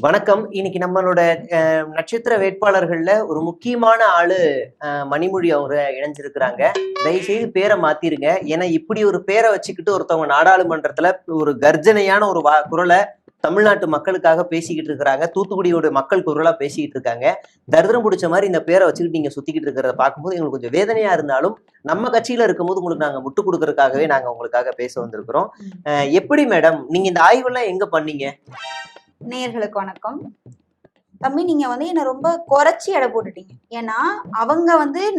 வணக்கம். இன்னைக்கு நம்மளோட நட்சத்திர வேட்பாளர்கள்ல ஒரு முக்கியமான ஆளு மணிமொழி அவரு இணைஞ்சிருக்கிறாங்க. தயவுசெய்து பேரை மாத்திருங்க. ஏன்னா இப்படி ஒரு பேரை வச்சுக்கிட்டு ஒருத்தவங்க நாடாளுமன்றத்துல ஒரு கர்ஜனையான ஒரு குரலை தமிழ்நாட்டு மக்களுக்காக பேசிக்கிட்டு இருக்கிறாங்க. தூத்துக்குடியோட மக்கள் குரலா பேசிக்கிட்டு இருக்காங்க. தரித்திரம் பிடிச்ச மாதிரி இந்த பேரை வச்சுக்கிட்டு நீங்க சுத்திக்கிட்டு இருக்கிறத பார்க்கும்போது எங்களுக்கு கொஞ்சம் வேதனையா இருந்தாலும் நம்ம கட்சியில இருக்கும்போது உங்களுக்கு நாங்க முட்டு கொடுக்கறதுக்காகவே நாங்க உங்களுக்காக பேச வந்திருக்கிறோம். எப்படி மேடம் நீங்க இந்த ஆய்வெல்லாம் எங்க பண்ணீங்க? நேயர்களுக்கு வணக்கம். தம்பி, நீங்க என்ன ரொம்ப குறைச்சி எடை போட்டுட்டீங்க. ஏன்னா அவங்க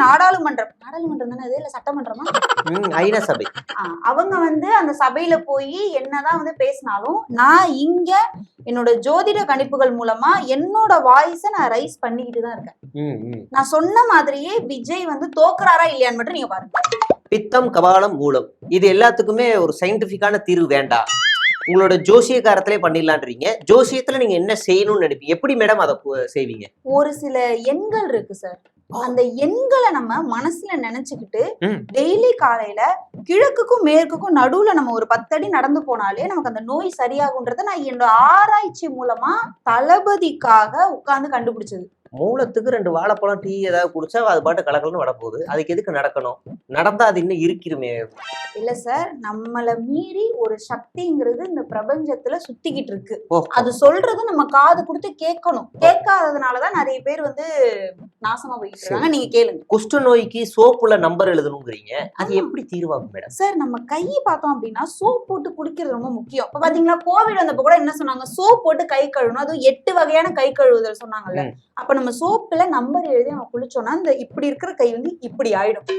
நாடாளுமன்றம் தானே இது, இல்ல சட்டமன்றமா? ஐநா சபை. அவங்க அந்த சபையில போய் என்னதான் பேசினாலும் நான் இங்க என்னோட ஜோதிட கணிப்புகள் மூலமா என்னோட வாய்ஸ நான் ரைஸ் பண்ணிக்கிட்டு தான் இருக்கேன். நான் சொன்ன மாதிரியே விஜய் தோக்குறாரா இல்லையான்னு மட்டும் நீங்க பாருங்க. பித்தம், கபாலம், மூலம் இது எல்லாத்துக்குமே ஒரு சயின்டிபிக்கான தீர்வு வேண்டாம். உங்களோட ஜோசியக்காரத்திலே பண்ணிடலான்றீங்க. ஜோசியத்துல நீங்க என்ன செய்யணும்னு நினைப்பீங்க? எப்படி மேடம் அதை செய்வீங்க? ஒரு சில எண்கள் இருக்கு சார். அந்த எண்களை நம்ம மனசுல நினைச்சுக்கிட்டு டெய்லி காலையில கிழக்குக்கும் மேற்குக்கும் நடுவுல நம்ம ஒரு 10 அடி நடந்து போனாலே நமக்கு அந்த நோய் சரியாகுன்றத நான் என்னோட ஆராய்ச்சி மூலமா தளபதிக்காக உட்கார்ந்து கண்டுபிடிச்சது. மூலத்துக்கு 2 வாழைப்பழம் டீ ஏதாவது குடிச்சா அது பாட்டு கலக்கலன்னு வரப்போகுது. அதுக்கு எதுக்கு நடக்கணும்? நடந்தா அது இன்னும் இருக்கிறுமே. இல்ல சார், நம்மள மீறி ஒரு சக்திங்கிறது இந்த பிரபஞ்சத்துல சுத்திக்கிட்டு இருக்கு. அது சொல்றது நம்ம காது கொடுத்து கேட்கணும். கேட்காததுனாலதான் நிறைய பேர் நாசமா போயிட்டு இருக்காங்க. நீங்க கேளுங்க. குஷ்ட நோய்க்கு சோப்புல நம்பர் எழுதணுங்கிறீங்க. அது எப்படி தீர்வாகும் மேடம்? சார், நம்ம கை பார்த்தோம் அப்படின்னா சோப் போட்டு குடிக்கிறது ரொம்ப முக்கியம். இப்ப பாத்தீங்களா, கோவிட் வந்தப்ப கூட என்ன சொன்னாங்க? சோப் போட்டு கை கழுவணும். அதுவும் 8 வகையான கை கழுவுதல் சொன்னாங்கல்ல. அப்ப நம்ம சோப்புல நம்பர் எழுதி நம்ம குளிச்சோம்னா இந்த இப்படி இருக்கிற கை இப்படி ஆயிடும்.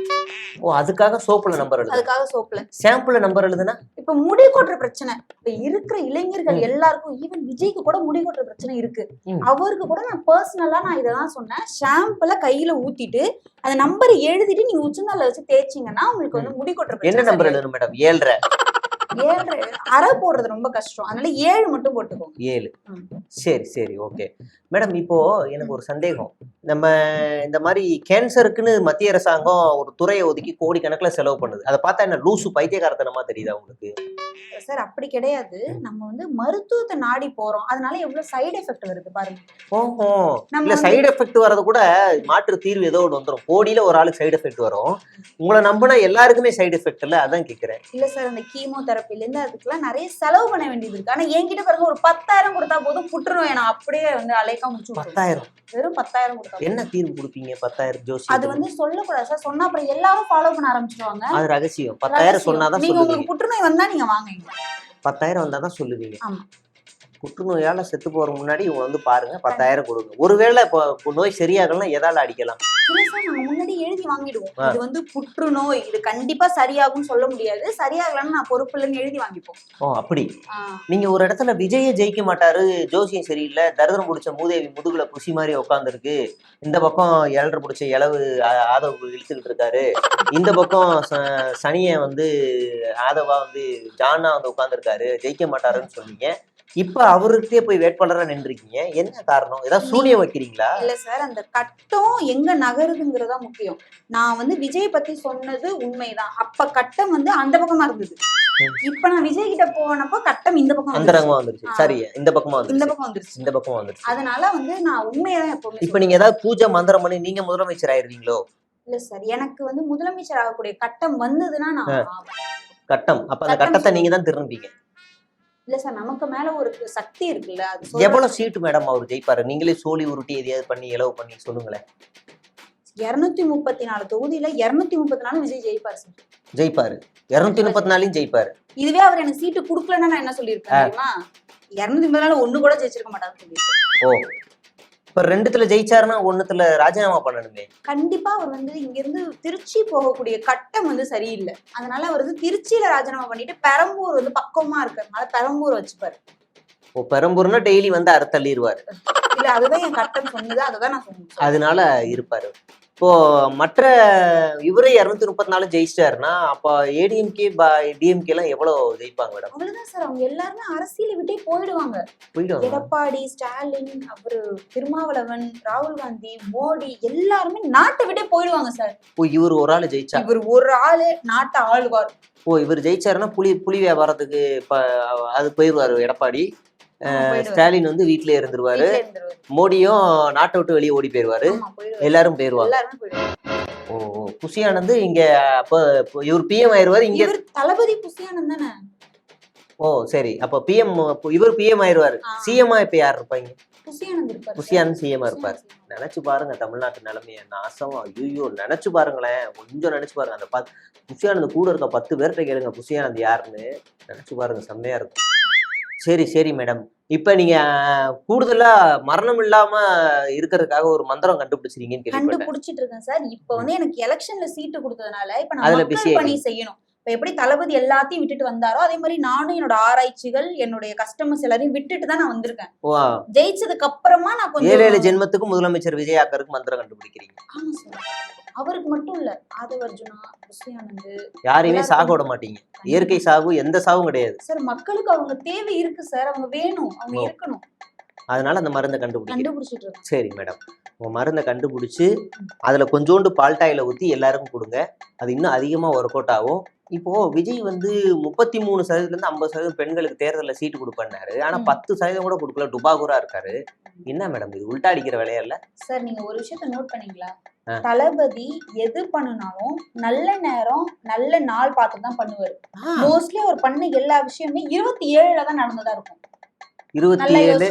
அதுக்காக சோப்புல நம்பர் எழுது. அதுக்காக சோப்புல ஷாம்புல நம்பர் எழுதுனா இப்ப முடி கொட்டுற பிரச்சனை இப்ப இருக்கிற இளைஞர்கள் எல்லாருக்கும், ஈவன் விஜய்க்கு கூட முடி கொட்டுற பிரச்சனை இருக்கு. அவருக்கு கூட நான் பர்சனலா இதான் சொன்னேன். ஷாம்புல கையில ஊத்திட்டு அந்த நம்பர் எழுதிட்டு நீங்க உச்சந்தால வச்சு தேய்ச்சிங்கன்னா உங்களுக்கு முடி கொட்டுற பிரச்சனை. என்ன நம்பர் எழுதணும் மேடம்? 7 அரை போடுறது ரொம்ப கஷ்டம். அதனால 7 மட்டும் போட்டுக்கோங்க. 7. சரி சரி, ஓகே மேடம். இப்போ எனக்கு ஒரு சந்தேகம். நம்ம இந்த மாதிரி கேன்சருக்குன்னு மத்திய அரசாங்கம் ஒரு துறையை ஒதுக்கி கோடிக்கணக்கில் செலவு பண்ணுது. அதை பார்த்தா என்ன லூசு பைத்தியக்காரத்தனமா தெரியுதா உங்களுக்கு? சார், அப்படி கிடையாது. நம்ம மருத்துவத்தை நாடி போறோம். அதனால எவ்வளவு சைடு எஃபெக்ட் வருது பாருங்க. ஓஹோ, இல்ல சைடு எஃபெக்ட் வர்றது கூட மாற்று தீர்வு ஏதோ ஒன்று வந்துடும். கோடியில ஒரு ஆளுக்கு சைடு எஃபெக்ட் வரும். உங்களை நம்பினா எல்லாருக்குமே சைடு எஃபெக்ட் இல்ல, அதான் கேட்கிறேன். இல்ல சார், அந்த கீமோதெரப்பில இருந்து அதுக்கெல்லாம் நிறைய செலவு பண்ண வேண்டியது இருக்கு. ஆனா என்கிட்ட பாருங்க, ஒரு 10,000 கொடுத்தா போதும், புற்றுநோய் நான் அப்படியே அலைக்கா முடிச்சு. 10,000? வெறும் 10,000 கொடுத்தா என்ன தீர்வு கொடுப்பீங்க? 10,000 ஜோசி அது சொல்லக்கூடாது சார். சொன்னா அப்புறம் எல்லாரும் ஃபாலோ பண்ண ஆரம்பிச்சிருவாங்க. அது ரகசியம். 10,000 சொன்னாதான் நீங்க உங்களுக்கு புற்றுநோய் வந்தா நீங்க வாங்குவீங்க. 10,000 வந்தாதான் சொல்லுவீங்க. புற்றுநோயால செத்து போற முன்னாடி இவங்க பாருங்க 10,000 கொடுங்க. ஒருவேளை இப்போ நோய் சரியாகலாம் எதால அடிக்கலாம்? நம்ம முன்னாடி எழுதி வாங்கிடுவோம். இது புற்றுநோய், இது கண்டிப்பா சரியாகும் சொல்ல முடியாது. சரியாகலன்னு நான் பொறுப்பு இல்லைன்னு எழுதி வாங்கிப்போம். ஓ, அப்படி. நீங்க ஒரு இடத்துல விஜய ஜெயிக்க மாட்டாரு, ஜோசியம் சரியில்லை, தரித்திரம் பிடிச்ச மூதேவி முதுகுல புசி மாதிரி உட்காந்துருக்கு, இந்த பக்கம் 7 பிடிச்ச இளவு ஆதவ இழுத்துக்கிட்டு இருக்காரு, இந்த பக்கம் சனிய ஆதவா ஜானா உட்காந்துருக்காரு, ஜெயிக்க மாட்டாருன்னு சொன்னீங்க. இப்ப அவர்கிட்டே போய் வேட்பாளரா நின்றுருக்கீங்க. என்ன காரணம்? ஏதாவது சூனியம் வைக்கிறீங்களா? இல்ல சார், அந்த கட்டம் எங்க நகருதுங்கிறதா முக்கியம். நான் விஜய் பத்தி சொன்னது உண்மைதான். அப்ப கட்டம் அந்த பக்கமா இருந்தது. இப்ப நான் விஜய் கிட்ட போனப்போ கட்டம் இந்த பக்கம் வந்துருச்சு. சரி, இந்த பக்கமா வந்துருச்சு. இந்த பக்கம் வந்துருச்சு. அதனால நான் உண்மையதான் எப்பவுமே. இப்ப நீங்க ஏதாவது பூஜை மந்திரம் பண்ணி நீங்க முதலமைச்சர் ஆயிருவீங்களோ? இல்ல சார், எனக்கு முதலமைச்சர் ஆகக்கூடிய கட்டம் வந்ததுன்னா நான் கட்டம். அப்ப அந்த கட்டத்தை நீங்க தான் திரும்பிங்க. இல்ல சார், நமக்கு மேல ஒரு சக்தி இருக்குல்ல. அது எவ்வளவு சீட்டு மேடம் அவர் ஜெயிப்பாரு? நீங்களே சோழி உருட்டி எதையாவது பண்ணி இலவு பண்ணி சொல்லுங்களேன். 234 தொகுதியில 234 விஜய் ஜெயிப்பாரு சார். ஜெயிப்பாரு. 234 ஜெயிப்பாரு. இதுவே அவர் எனக்கு சீட்டு குடுக்கலன்னா நான் என்ன சொல்லியிருக்கேன் தெரியுமா? 234 ஒண்ணு கூட ஜெயிச்சிருக்க மாட்டாருன்னு சொல்லியிருக்கேன். ஓ, இப்ப 2த்துல ஜெயிச்சாருன்னா 1த்துல ராஜினாமா பண்ணணுமே. கண்டிப்பா அவர் இங்க இருந்து திருச்சி போகக்கூடிய கட்டம் சரியில்லை. அதனால அவர் திருச்சியில ராஜினாமா பண்ணிட்டு பெரம்பூர் பக்கமா இருக்கிறதுனால பெரம்பூர் வச்சுப்பாரு. ஓ, பெரம்பூர்னா டெய்லி அறுத்தள்ளிடுவாரு. இல்ல, அதுதான் என் கட்டம் சொன்னது. அதுதான் நான் சொன்னேன். அதனால இருப்பாரு. இப்போ மற்ற இவரே 234 ஜெயிச்சிட்டாருன்னா அப்ப ஏடிஎம்கே டிஎம்கே எல்லாம் எவ்வளவு ஜெயிப்பாங்க மேடம்? அவ்வளவுதான் சார். அவங்க எல்லாருமே அரசியலை விட்டே போயிடுவாங்க. எடப்பாடி, ஸ்டாலின், அவரு திருமாவளவன், ராகுல் காந்தி, மோடி எல்லாருமே நாட்டை விட்டே போயிடுவாங்க சார். ஓ, இவர் ஒரு ஆளு ஜெயிச்சா? இவர் ஒரு ஆளு நாட்டை ஆளுவார். ஓ, இவர் ஜெயிச்சாருன்னா புலி வியாபாரத்துக்கு அது போயிடுவாரு எடப்பாடி. ஸ்டாலின் வந்து வீட்லயே இருந்துருவாரு, மோடியும் நாட்டை விட்டு வெளியே ஓடி போயிருவாரு, எல்லாரும் போயிருவாங்க. ஓ புஷி ஆனந்த் இங்க அப்ப இவர் பிஎம் ஆயிருவாரு, இங்க தளபதி புஷி ஆனந்த் தானே. ஓ சரி, அப்ப பிஎம் இவர் பிஎம் ஆயிருவாரு, சிஎம்ஆ இப்ப யார் இருப்பாங்க? புஷி ஆனந்த் இருப்பாரு. புஷி ஆனந்த் சிஎம்ஆ இருப்பாரு. நினைச்சு பாருங்க தமிழ்நாட்டு நிலைமைய, நாசம். ஐயோ நினைச்சு பாருங்களேன், கொஞ்சம் நினைச்சு பாருங்க. அந்த புஷி ஆனந்த் கூட இருக்க 10 பேர்கிட்ட கேளுங்க புஷி ஆனந்த் யாருன்னு, நினைச்சு பாருங்க, செம்மையா இருக்கும். சரி சரி மேடம், இப்ப நீங்க கூடுதலா மரணம் இல்லாம இருக்கிறதுக்காக ஒரு மந்திரம் கண்டுபிடிச்சிருக்கீங்கன்னு கேள்விப்பட்டேன். கண்டுபிடிச்சிட்டு இருக்கேன் சார். இப்ப வந்து எனக்கு எலெக்ஷன்ல சீட்டு கொடுத்ததுனால இப்ப அதுல நான் busy மக்கள் பணி செய்யணும். இப்ப எப்படி தளபதி எல்லாத்தையும் விட்டுட்டு வந்தாரோ அதே மாதிரி நானும் என்னோட ஆராய்ச்சிகள், என்னுடைய கஸ்டமர்ஸ் எல்லாரையும் விட்டுட்டு தான் நான் வந்திருக்கேன். ஜெயிச்சதுக்கு அப்புறமா நான் கொஞ்சம் 7 ஜென்மத்துக்கு முதலமைச்சர் விஜய் ஆக்கருக்கு மந்திரம் கண்டுபிடிக்கிறீங்க. ஆமா சார். அவருக்கு மட்டும் இல்ல, ஆதவ அர்ஜுனா, புஷி ஆனந்த், யாரையுமே சாக விட மாட்டீங்க. இயற்கை சாவு எந்த சாவும் கிடையாது சார். மக்களுக்கு அவங்க தேவை இருக்கு சார், அவங்க வேணும், அவங்க இருக்கணும். அதனால அந்த மருந்தை கண்டுபிடிச்சிட்டு இருக்கோம். சரி மேடம், உங்க மருந்தை கண்டுபிடிச்சு அதுல கொஞ்சோண்டு பால்டாயில ஊத்தி எல்லாருக்கும் கொடுங்க, அது இன்னும் அதிகமா ஒர்க் அவுட் ஆகும். இப்போ விஜய் வந்து 33% 50% பெண்களுக்கு தேர்தலில் சீட்டு கொடுப்பாரு, ஆனா 10% கூட கொடுக்கல, டுபாகூரா இருக்காரு. என்ன மேடம் இது, உல்டா அடிக்கிற வேலையா இல்ல? சார் நீங்க ஒரு விஷயத்த நோட் பண்ணீங்களா? தளபதி எது பண்ணுனாலும் நல்ல நேரம் நல்ல நாள் பார்த்து தான் பண்ணுவாரு. மோஸ்ட்லி அவர் பண்ண எல்லா விஷயமே 27ல தான் நடந்ததா இருக்கும். 27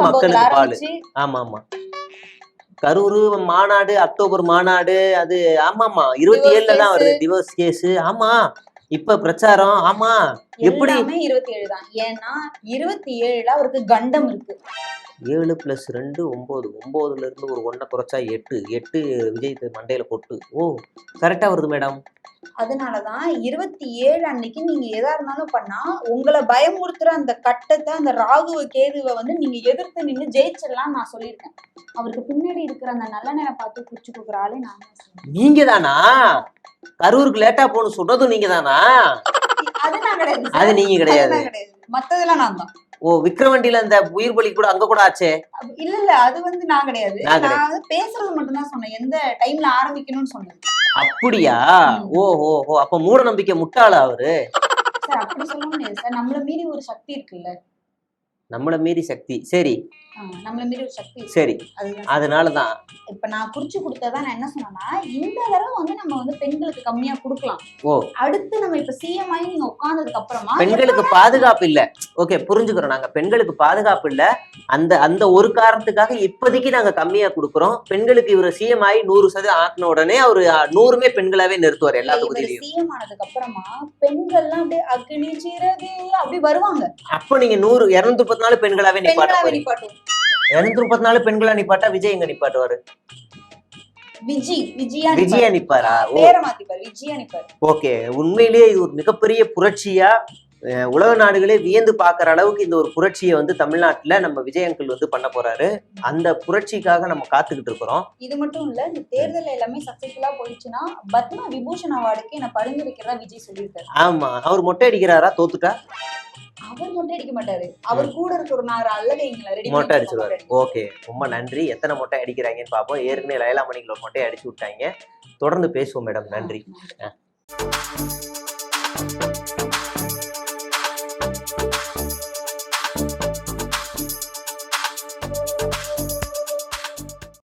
மக்களுக்கு பால். ஆமா ஆமா, கரூர் மாநாடு, அக்டோபர் மாநாடு, அது ஆமாமா 27ல தான் வருது டிவோர்ஸ் கேஸ். ஆமா, இப்ப பிரச்சாரம். ஆமா, எப்படி 27 தான். ஏன்னா 27ல அவருக்கு கண்டம் இருக்கு. 7 + 2 9, 9ல இருந்து ஒரு 1 குறைச்சா 8 விஜய் மண்டையில கொட்டு. ஓ கரெக்டா வருது மேடம். அதனாலதான் 27 அன்னைக்கு நீங்க எதா இருந்தாலும் பண்ணா உங்களை பயமுறுத்துற அந்த கட்டத்தை, அந்த ராகுவ கேதுவை வந்து நீங்க எதிர்த்து நின்று ஜெயிச்சிடலாம் நான் சொல்லியிருக்கேன். அவருக்கு பின்னாடி இருக்கிற அந்த நல்ல நேரம் பார்த்து குடிச்சு கொடுக்குற ஆளே நான் தான். நீங்க தானா கரூருக்கு லேட்டா போன்னு சொல்றதும் நீங்க தானா? அது நான் கிடையாது. அது நீங்க கிடையாது. மத்ததெல்லாம் நான் தான். ஓ விக்ரவண்டியில அந்த உயிர் பலி கூட அங்க கூட ஆச்சே? இல்ல அது வந்து நான் கிடையாது. நான் வந்து பேசுறது மட்டும் தான் சொன்னேன், எந்த டைம்ல ஆரம்பிக்கணும்னு சொன்னேன். அப்படியா? ஓ ஓ ஓ, அப்ப மூட நம்பிக்கை முட்டாளா அவரு? சார் அப்படி சொல்ல முடியாது சார், நம்மள மீறி ஒரு சக்தி இருக்குல்ல. நம்மள மீறி சக்தி, சரி நம்மள மீறி ஒரு சக்தி, சரி. அதனாலதான் இப்ப நான் குறிச்சு கொடுத்ததான் நான் என்ன சொன்னேன்னா, இந்த தடவை வந்து நம்ம வந்து பெண்களுக்கு கம்மியா கொடுக்கலாம். ஓ அடுத்து நம்ம இப்ப சிஎம் ஆகி நீங்க உட்கார்ந்ததுக்கு அப்புறமா பெண்களுக்கு பாதுகாப்பு இல்ல. ஓகே புரிஞ்சுக்கிறோம், நாங்க பெண்களுக்கு பாதுகாப்பு இல்ல, அந்த அந்த ஒரு காரணத்துக்காக இப்போதைக்கு நாங்க கம்மியா கொடுக்குறோம். பெண்களுக்கு இவர் சிஎம் ஆகி 100% ஆக்கின உடனே அவரு 100மே பெண்களாவே நிறுத்துவார் எல்லா தொகுதியிலையும். சிஎம் ஆனதுக்கு அப்புறமா பெண்கள்லாம் அப்படியே அக்னி சிறகு அப்படி வருவாங்க. அப்ப நீங்க 234 பெண்களாவே நிப்பாட்டுவாங்க. 234 பெண்களா நிப்பாட்டா விஜய் எங்க நிப்பாட்டுவாரு? விஜயா நிப்பாரா? ஓகே, உண்மையிலேயே இது ஒரு மிகப்பெரிய புரட்சியா, உலக நாடுகளே வியந்து பாக்குற அளவுக்கு இந்த ஒரு புரட்சியை வந்து தமிழ்நாட்டுல நம்ம விஜய் அங்கிள் வந்து பண்ண போறாரு. அந்த புரட்சிக்காக நம்ம காத்துக்கிட்டு இருக்கிறோம். இது மட்டும் இல்ல, இந்த தேர்தல் எல்லாமே சக்சஸ்ஃபுல்லா போயிடுச்சுன்னா பத்ம விபூஷன் அவார்டுக்கு என்ன பரிந்துரைக்கிறதா விஜய் சொல்லியிருக்காரு. ஆமா, அவர் மொட்டை அடிக்கிறாரா தோத்துட்டா? அவர் மொட்டை அடிக்க மாட்டாரு, அவர் கூட இருக்க ஒரு 4 அல்லகைங்களை ரெடி மொட்டை அடிச்சிருவாரு. ஓகே, ரொம்ப நன்றி. எத்தனை மொட்டை அடிக்கிறாங்கன்னு பாப்போம். ஏற்கனவே லைலா மணிக்குள்ள மொட்டை அடிச்சு விட்டாங்க. தொடர்ந்து பேசுவோம் மேடம். நன்றி.